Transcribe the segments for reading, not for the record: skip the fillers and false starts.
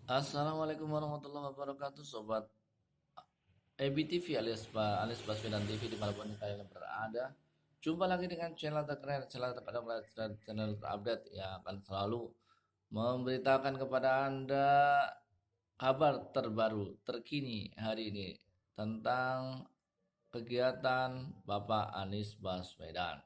Assalamualaikum warahmatullahi wabarakatuh, Sobat EBTV alias Baswedan TV dimanapun kalian berada. Jumpa lagi dengan channel terkeren, channel terkadang dan channel terupdate yang akan selalu memberitakan kepada Anda kabar terbaru terkini hari ini tentang kegiatan Bapak Anies Baswedan.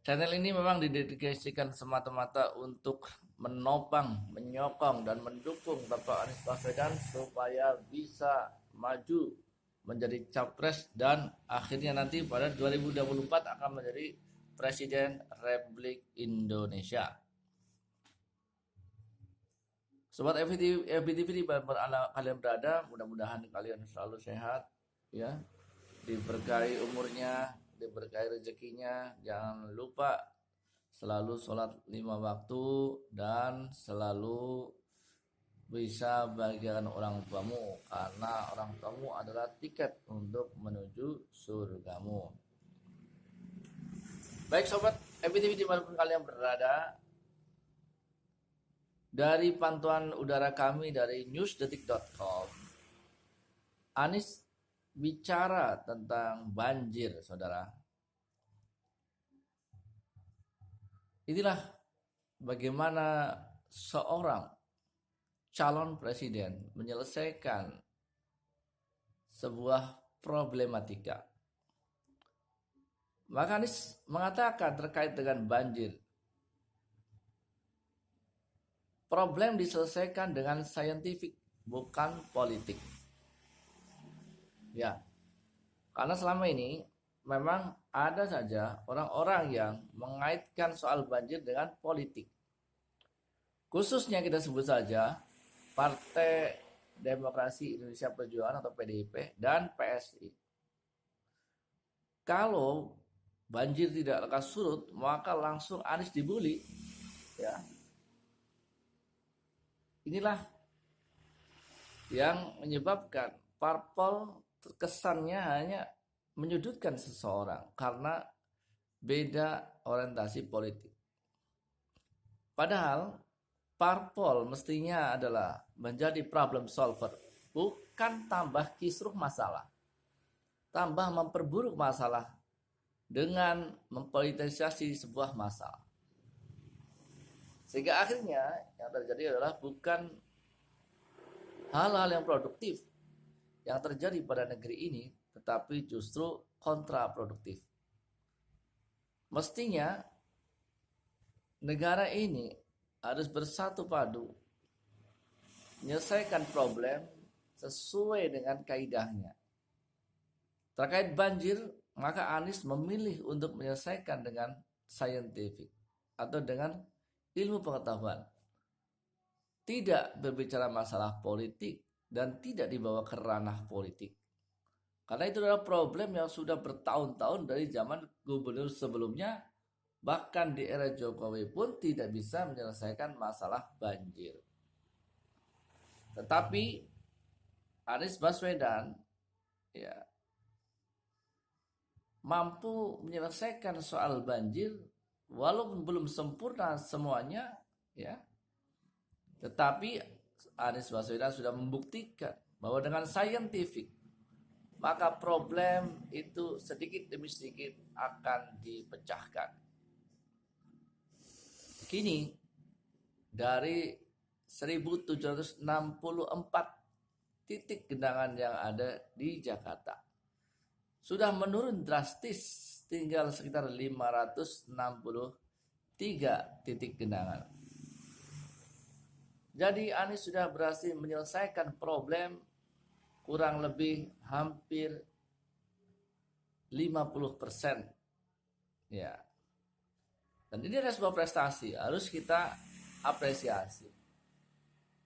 Channel ini memang didedikasikan semata-mata untuk menopang, menyokong, dan mendukung Bapak Anies Baswedan supaya bisa maju menjadi capres dan akhirnya nanti pada 2024 akan menjadi Presiden Republik Indonesia. Sobat FBTV di mana kalian berada, mudah-mudahan kalian selalu sehat, ya, diberkahi umurnya, diberkahi rezekinya. Jangan lupa selalu sholat 5 waktu dan selalu bisa bahagiakan orang tuamu, karena orang tuamu adalah tiket untuk menuju surgamu. Baik sobat FBTV dimanapun kalian berada, dari pantauan udara kami dari newsdetik.com, Anies bicara tentang banjir, saudara. Inilah bagaimana seorang calon presiden menyelesaikan sebuah problematika. Maka Anies mengatakan terkait dengan banjir, problem diselesaikan dengan saintifik, bukan politik. Ya, karena selama ini memang ada saja orang-orang yang mengaitkan soal banjir dengan politik. Khususnya kita sebut saja Partai Demokrasi Indonesia Perjuangan atau PDIP dan PSI. Kalau banjir tidak lekas surut, maka langsung Anies dibully. Ya. Inilah yang menyebabkan parpol kesannya hanya menyudutkan seseorang karena beda orientasi politik. Padahal parpol mestinya adalah menjadi problem solver, bukan tambah kisruh masalah, tambah memperburuk masalah dengan mempolitisasi sebuah masalah. Sehingga akhirnya yang terjadi adalah bukan hal-hal yang produktif yang terjadi pada negeri ini, tetapi justru kontraproduktif. Mestinya negara ini harus bersatu padu menyelesaikan problem sesuai dengan kaidahnya. Terkait banjir, maka Anies memilih untuk menyelesaikan dengan scientific atau dengan ilmu pengetahuan. Tidak berbicara masalah politik dan tidak dibawa ke ranah politik. Karena itu adalah problem yang sudah bertahun-tahun dari zaman gubernur sebelumnya, bahkan di era Jokowi pun tidak bisa menyelesaikan masalah banjir. Tetapi Anies Baswedan ya mampu menyelesaikan soal banjir walaupun belum sempurna semuanya, ya. Tetapi Anies Baswedan sudah membuktikan bahwa dengan saintifik maka problem itu sedikit demi sedikit akan dipecahkan. Kini dari 1764 titik genangan yang ada di Jakarta sudah menurun drastis, tinggal sekitar 563 titik genangan. Jadi Anies sudah berhasil menyelesaikan problem kurang lebih hampir 50%. Ya. Dan ini adalah sebuah prestasi, harus kita apresiasi.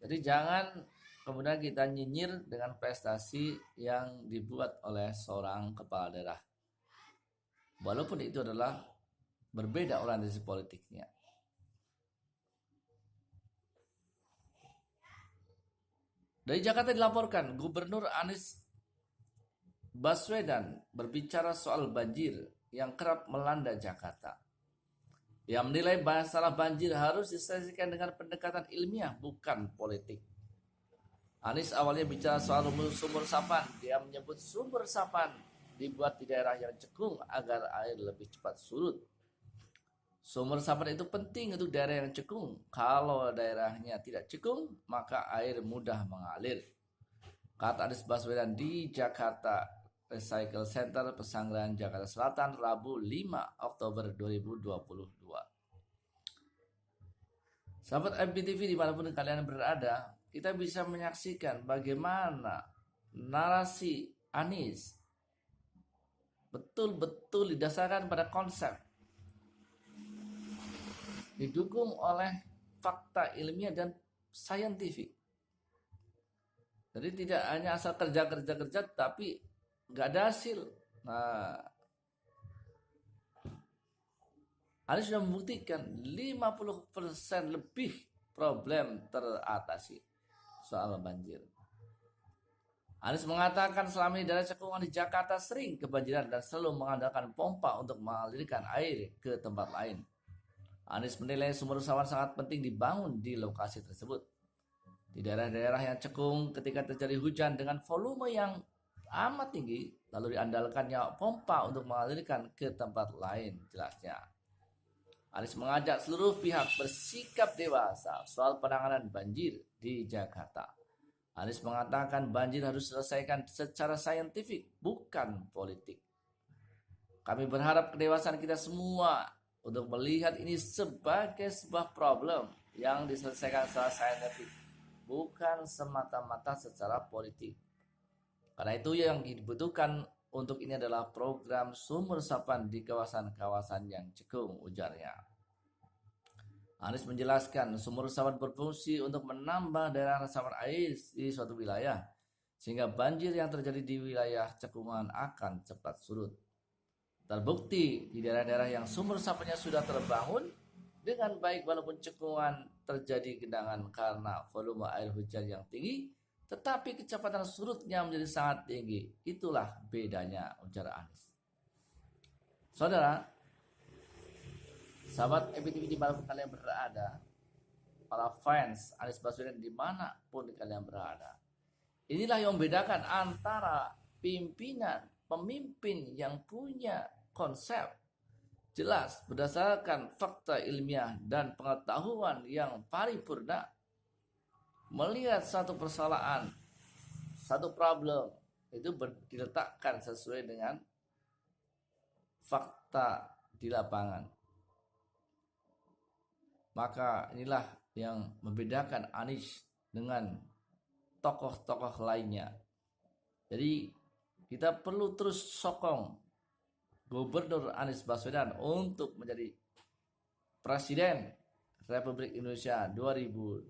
Jadi jangan kemudian kita nyinyir dengan prestasi yang dibuat oleh seorang kepala daerah. Walaupun itu adalah berbeda orientasi politiknya. Dari Jakarta dilaporkan, Gubernur Anies Baswedan berbicara soal banjir yang kerap melanda Jakarta. Ia menilai masalah banjir harus diselesaikan dengan pendekatan ilmiah, bukan politik. Anies awalnya bicara soal sumber resapan. Dia menyebut sumber resapan dibuat di daerah yang cekung agar air lebih cepat surut. Sumber resapan itu penting untuk daerah yang cekung. Kalau daerahnya tidak cekung, maka air mudah mengalir. Kata Anies Baswedan di Jakarta Recycle Center Pesanggerahan Jakarta Selatan Rabu 5 Oktober 2022. Sahabat MPTV dimanapun kalian berada, kita bisa menyaksikan bagaimana narasi Anies betul-betul didasarkan pada konsep, didukung oleh fakta ilmiah dan saintifik. Jadi tidak hanya asal kerja, tapi nggak ada hasil. Nah, Anies sudah membuktikan 50% lebih problem teratasi soal banjir. Anies mengatakan selama ini daerah cekungan di Jakarta sering kebanjiran dan selalu mengandalkan pompa untuk mengalirkan air ke tempat lain. Anies menilai sumber resapan sangat penting dibangun di lokasi tersebut. Di daerah-daerah yang cekung ketika terjadi hujan dengan volume yang amat tinggi, lalu diandalkannya pompa untuk mengalirkan ke tempat lain, jelasnya. Anies mengajak seluruh pihak bersikap dewasa soal penanganan banjir di Jakarta. Anies mengatakan banjir harus diselesaikan secara saintifik, bukan politik. Kami berharap kedewasaan kita semua untuk melihat ini sebagai sebuah problem yang diselesaikan secara saintifik, bukan semata-mata secara politik. Karena itu yang dibutuhkan untuk ini adalah program sumber resapan di kawasan-kawasan yang cekung, ujarnya. Anies menjelaskan sumber resapan berfungsi untuk menambah daerah resapan air di suatu wilayah, sehingga banjir yang terjadi di wilayah cekungan akan cepat surut. Terbukti di daerah-daerah yang sumber resapannya sudah terbangun dengan baik walaupun cekungan terjadi genangan karena volume air hujan yang tinggi, tetapi kecepatan surutnya menjadi sangat tinggi. Itulah bedanya, ujar Anies. Saudara, sahabat MPTV dimanapun kalian berada, para fans Anies Baswedan dimanapun kalian berada, inilah yang membedakan antara pemimpin yang punya konsep jelas berdasarkan fakta ilmiah dan pengetahuan yang paripurna, melihat satu persoalan, satu problem itu diletakkan sesuai dengan fakta di lapangan. Maka inilah yang membedakan Anies dengan tokoh-tokoh lainnya. Jadi kita perlu terus sokong Gubernur Anies Baswedan untuk menjadi Presiden Republik Indonesia 2024.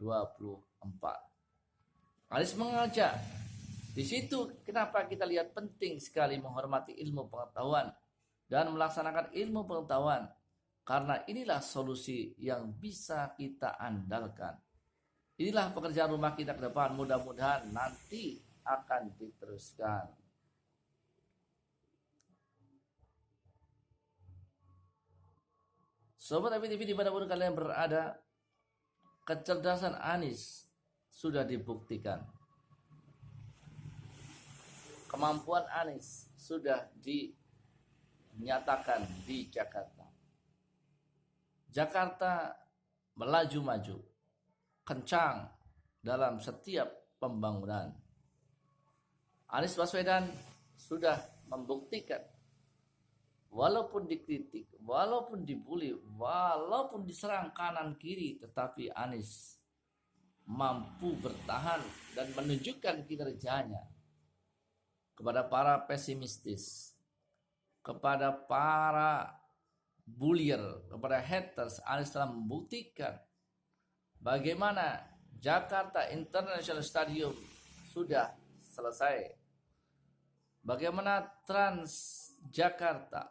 Anies mengajak, di situ kenapa kita lihat penting sekali menghormati ilmu pengetahuan dan melaksanakan ilmu pengetahuan, karena inilah solusi yang bisa kita andalkan. Inilah pekerjaan rumah kita ke depan, mudah-mudahan nanti akan diteruskan. Sobat MPTV dimanapun kalian berada, kecerdasan Anies sudah dibuktikan. Kemampuan Anies sudah dinyatakan di Jakarta. Jakarta melaju-maju, kencang dalam setiap pembangunan. Anies Baswedan sudah membuktikan, walaupun dikritik, walaupun dibully, walaupun diserang kanan kiri, tetapi Anies mampu bertahan dan menunjukkan kinerjanya kepada para pesimistis, kepada para bullier, kepada haters. Anies telah membuktikan bagaimana Jakarta International Stadium sudah selesai, bagaimana Transjakarta,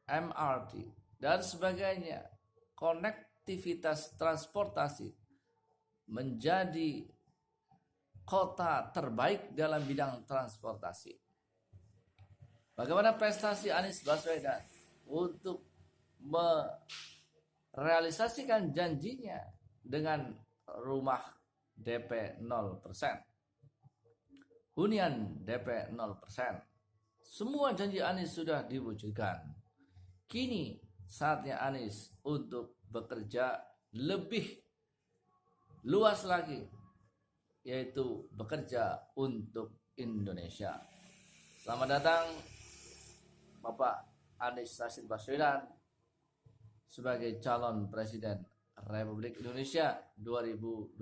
MRT, dan sebagainya, konektivitas transportasi menjadi kota terbaik dalam bidang transportasi. Bagaimana prestasi Anies Baswedan untuk realisasikan janjinya dengan rumah DP 0%, hunian DP 0%. Semua janji Anies sudah diwujudkan. Kini saatnya Anies untuk bekerja lebih luas lagi, yaitu bekerja untuk Indonesia. Selamat datang Bapak Anies Rashid Baswedan sebagai calon Presiden Republik Indonesia 2024.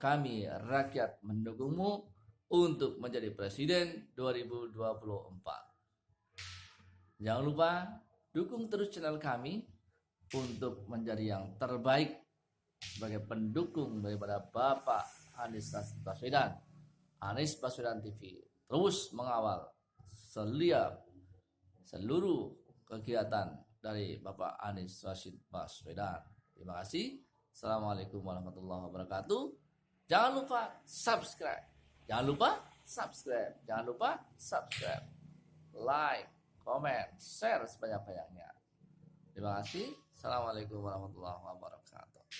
Kami rakyat mendukungmu untuk menjadi Presiden 2024. Jangan lupa dukung terus channel kami untuk menjadi yang terbaik sebagai pendukung daripada Bapak Anies Rashid Baswedan. Anies Baswedan TV terus mengawal seluruh kegiatan dari Bapak Anies Rashid Baswedan. Terima kasih. Assalamualaikum warahmatullahi wabarakatuh. Jangan lupa subscribe. Like, comment, share sebanyak-banyaknya. Terima kasih. Assalamualaikum warahmatullahi wabarakatuh.